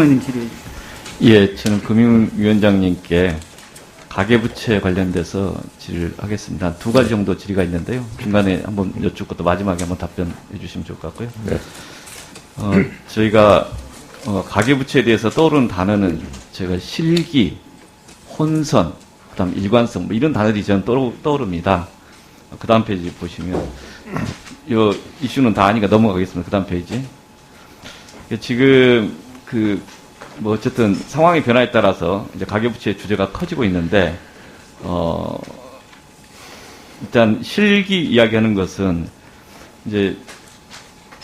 의원님 질의해 주십시오. 예, 저는 금융위원장님께 가계부채 관련돼서 질의를 하겠습니다. 두 가지 정도 질의가 있는데요. 중간에 한번 여쭙고 또 마지막에 한번 답변해 주시면 좋을 것 같고요. 네. 저희가 가계부채에 대해서 떠오르는 단어는 제가 실기, 혼선, 그다음 일관성 뭐 이런 단어들이 저는 떠오릅니다. 그 다음 페이지 보시면 이 이슈는 다 아니까 넘어가겠습니다. 그 다음 페이지. 지금 뭐 어쨌든 상황의 변화에 따라서 이제 가계부채의 주제가 커지고 있는데 일단 실기 이야기하는 것은 이제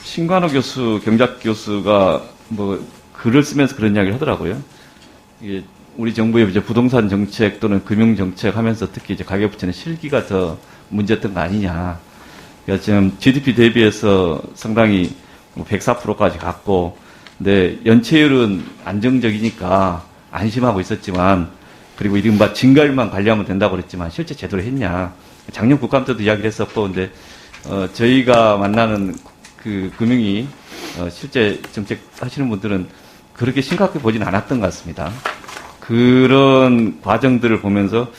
신관호 교수, 경작 교수가 뭐 글을 쓰면서 그런 이야기를 하더라고요. 이게 우리 정부의 이제 부동산 정책 또는 금융 정책 하면서 특히 이제 가계부채는 실기가 더 문제였던 거 아니냐. 그러니까 지금 GDP 대비해서 상당히 104%까지 갔고, 근데 연체율은 안정적이니까 안심하고 있었지만, 그리고 이른바 증가율만 관리하면 된다고 그랬지만 실제 제대로 했냐. 작년 국감 때도 이야기를 했었고, 근데 저희가 만나는 그 금융위 실제 정책 하시는 분들은 그렇게 심각하게 보지는 않았던 것 같습니다. 그런 과정들을 보면서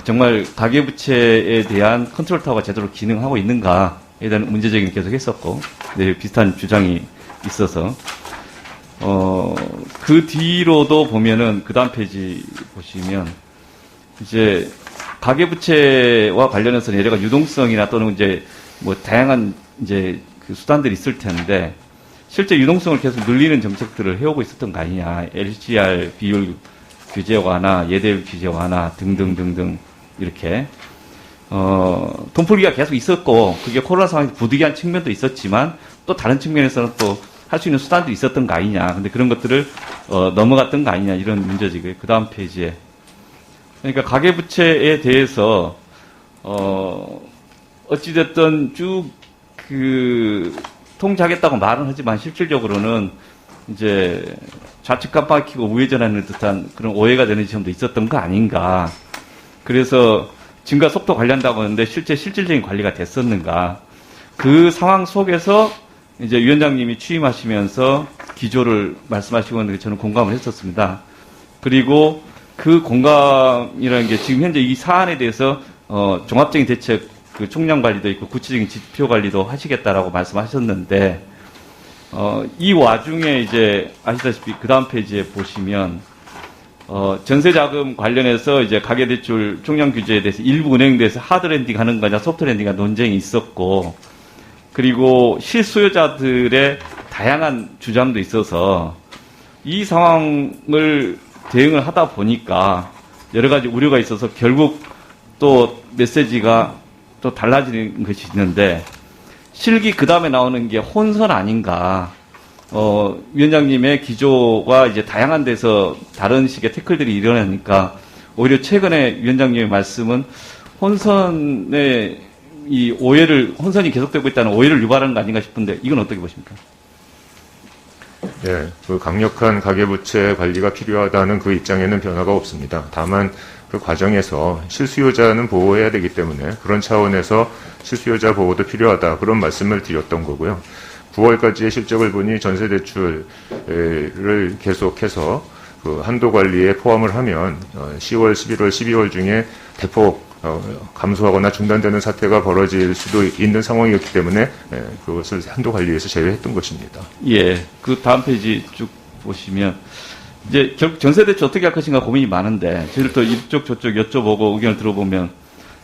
정말 가계부채에 대한 컨트롤 타워가 제대로 기능하고 있는가에 대한 문제제기는 계속 했었고, 네, 비슷한 주장이 있어서 그 뒤로도 보면은 그 다음 페이지 보시면 이제 가계부채와 관련해서는 예래가 유동성이나 또는 이제 뭐 다양한 이제 그 수단들이 있을 텐데 실제 유동성을 계속 늘리는 정책들을 해오고 있었던 거 아니냐. LCR 비율 규제 완화, 예대율 규제 완화 등등등등 이렇게 돈풀기가 계속 있었고 그게 코로나 상황에서 부득이한 측면도 있었지만 또 다른 측면에서는 또 할 수 있는 수단들이 있었던 거 아니냐. 근데 그런 것들을 넘어갔던 거 아니냐 이런 문제지고요. 그 다음 페이지에 그러니까 가계부채에 대해서 어찌됐든 쭉 통제하겠다고 말은 하지만 실질적으로는 이제 좌측 깜빡이고 우회전하는 듯한 그런 오해가 되는 지점도 있었던 거 아닌가. 그래서 증가 속도 관리한다고 하는데 실제 실질적인 관리가 됐었는가. 그 상황 속에서 이제 위원장님이 취임하시면서 기조를 말씀하시고 있는데 저는 공감을 했었습니다. 그리고 그 공감이라는 게 지금 현재 이 사안에 대해서 종합적인 대책 그 총량 관리도 있고 구체적인 지표 관리도 하시겠다라고 말씀하셨는데 이 와중에 이제 아시다시피 그 다음 페이지에 보시면 전세자금 관련해서 이제 가계대출 총량 규제에 대해서 일부 은행에 대해서 하드랜딩 하는 거냐 소프트랜딩 하는 논쟁이 있었고 그리고 실수요자들의 다양한 주장도 있어서 이 상황을 대응을 하다 보니까 여러 가지 우려가 있어서 결국 또 메시지가 또 달라지는 것이 있는데 실기 그 다음에 나오는 게 혼선 아닌가. 위원장님의 기조가 이제 다양한 데서 다른 식의 태클들이 일어나니까 오히려 최근에 위원장님의 말씀은 혼선의 혼선이 계속되고 있다는 오해를 유발하는 거 아닌가 싶은데 이건 어떻게 보십니까? 네, 그 강력한 가계부채 관리가 필요하다는 그 입장에는 변화가 없습니다. 다만 그 과정에서 실수요자는 보호해야 되기 때문에 그런 차원에서 실수요자 보호도 필요하다 그런 말씀을 드렸던 거고요. 9월까지의 실적을 보니 전세대출을 계속해서 그 한도 관리에 포함을 하면 10월, 11월, 12월 중에 대폭 감소하거나 중단되는 사태가 벌어질 수도 있는 상황이었기 때문에 그것을 한도 관리에서 제외했던 것입니다. 예, 그 다음 페이지 쭉 보시면 이제 결국 전세대출 어떻게 할 것인가 고민이 많은데 저희들 또 이쪽 저쪽 여쭤보고 의견을 들어보면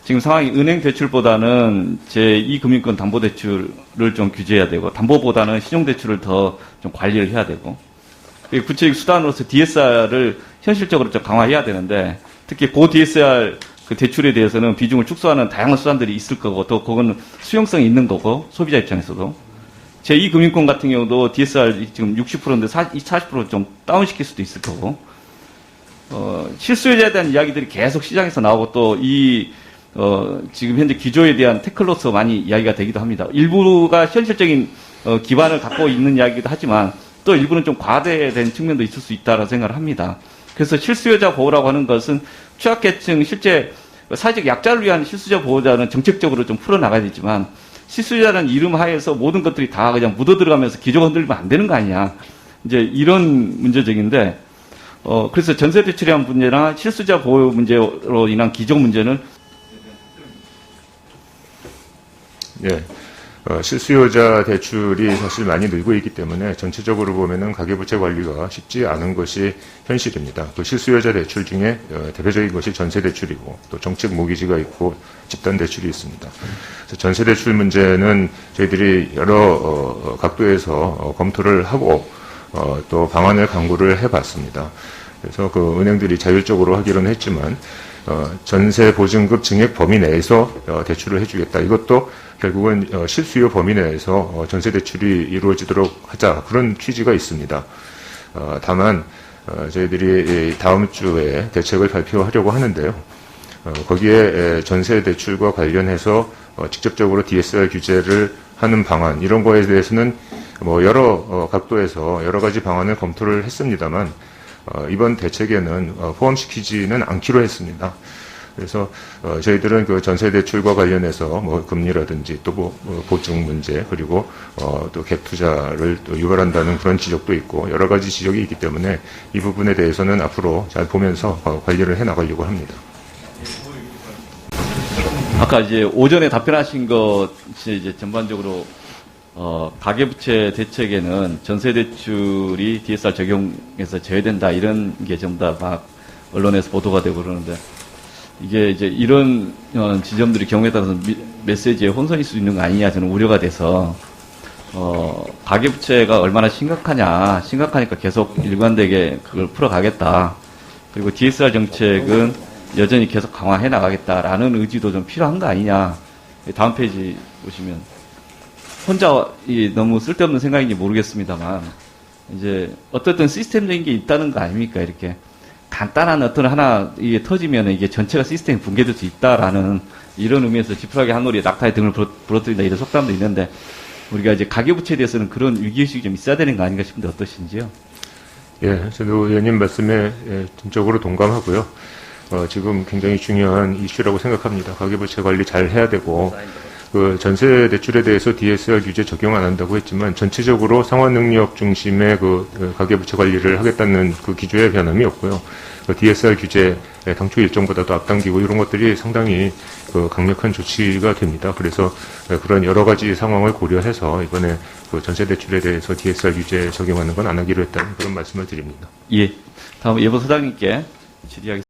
지금 상황이 은행 대출보다는 제2금융권 담보대출을 좀 규제해야 되고 담보보다는 신용대출을 더 좀 관리를 해야 되고 구체적 수단으로서 DSR을 현실적으로 좀 강화해야 되는데 특히 고 DSR 그 대출에 대해서는 비중을 축소하는 다양한 수단들이 있을 거고 또 그거는 수용성이 있는 거고 소비자 입장에서도 제2금융권 같은 경우도 DSR 지금 60%인데 40% 좀 다운시킬 수도 있을 거고 실수요자에 대한 이야기들이 계속 시장에서 나오고 또 지금 현재 기조에 대한 태클로서 많이 이야기가 되기도 합니다. 일부가 현실적인 기반을 갖고 있는 이야기도 하지만 또 일부는 좀 과대된 측면도 있을 수 있다고 생각을 합니다. 그래서 실수요자 보호라고 하는 것은 취약계층 실제 사회적 약자를 위한 실수요자 보호자는 정책적으로 좀 풀어나가야 되지만 실수요자라는 이름 하에서 모든 것들이 다 그냥 묻어 들어가면서 기조가 흔들리면 안 되는 거 아니냐. 이제 이런 문제적인데, 그래서 전세 대출이란 문제나 실수자 보호 문제로 인한 기존 문제는 예. 실수요자 대출이 사실 많이 늘고 있기 때문에 전체적으로 보면은 가계부채 관리가 쉽지 않은 것이 현실입니다. 그 실수요자 대출 중에 대표적인 것이 전세 대출이고 또 정책 모기지가 있고 집단 대출이 있습니다. 그래서 전세 대출 문제는 저희들이 여러 각도에서 검토를 하고 또 방안을 강구를 해봤습니다. 그래서 그 은행들이 자율적으로 하기로는 했지만 전세 보증급 증액 범위 내에서 대출을 해주겠다. 이것도 결국은 실수요 범위 내에서 전세 대출이 이루어지도록 하자, 그런 취지가 있습니다. 다만 저희들이 다음 주에 대책을 발표하려고 하는데요. 거기에 전세 대출과 관련해서 직접적으로 DSR 규제를 하는 방안, 이런 거에 대해서는 뭐 여러 각도에서 여러 가지 방안을 검토를 했습니다만 이번 대책에는 포함시키지는 않기로 했습니다. 그래서 저희들은 그 전세 대출과 관련해서 뭐 금리라든지 또 뭐 보증 문제, 그리고 또 갭 투자를 또 유발한다는 그런 지적도 있고 여러 가지 지적이 있기 때문에 이 부분에 대해서는 앞으로 잘 보면서 관리를 해 나가려고 합니다. 아까 이제 오전에 답변하신 것이 이제 전반적으로 가계부채 대책에는 전세대출이 DSR 적용해서 제외된다, 이런 게 전부 다 막 언론에서 보도가 되고 그러는데, 이게 이제 이런 지점들이 경우에 따라서 메시지에 혼선일 수 있는 거 아니냐, 저는 우려가 돼서, 가계부채가 얼마나 심각하니까 계속 일관되게 그걸 풀어가겠다. 그리고 DSR 정책은 여전히 계속 강화해 나가겠다라는 의지도 좀 필요한 거 아니냐. 다음 페이지 보시면. 혼자 너무 쓸데없는 생각인지 모르겠습니다만, 이제 어떻든 시스템적인 게 있다는 거 아닙니까? 이렇게 간단한 어떤 하나 이게 터지면 이게 전체가 시스템이 붕괴될 수 있다라는 이런 의미에서 지푸라기 한 오리에 낙타의 등을 부러뜨린다, 이런 속담도 있는데, 우리가 이제 가계부채에 대해서는 그런 위기의식이 좀 있어야 되는 거 아닌가 싶은데 어떠신지요? 예, 저도 의원님 말씀에 전적으로 동감하고요. 지금 굉장히 중요한 이슈라고 생각합니다. 가계부채 관리 잘 해야 되고, 그 전세 대출에 대해서 DSR 규제 적용 안 한다고 했지만 전체적으로 상환 능력 중심의 그 가계부채 관리를 하겠다는 그 기조에 변함이 없고요. 그 DSR 규제 당초 일정보다도 앞당기고 이런 것들이 상당히 그 강력한 조치가 됩니다. 그래서 그런 여러 가지 상황을 고려해서 이번에 그 전세 대출에 대해서 DSR 규제 적용하는 건 안 하기로 했다는 그런 말씀을 드립니다. 예. 다음 예보 소장님께 질의하겠습니다.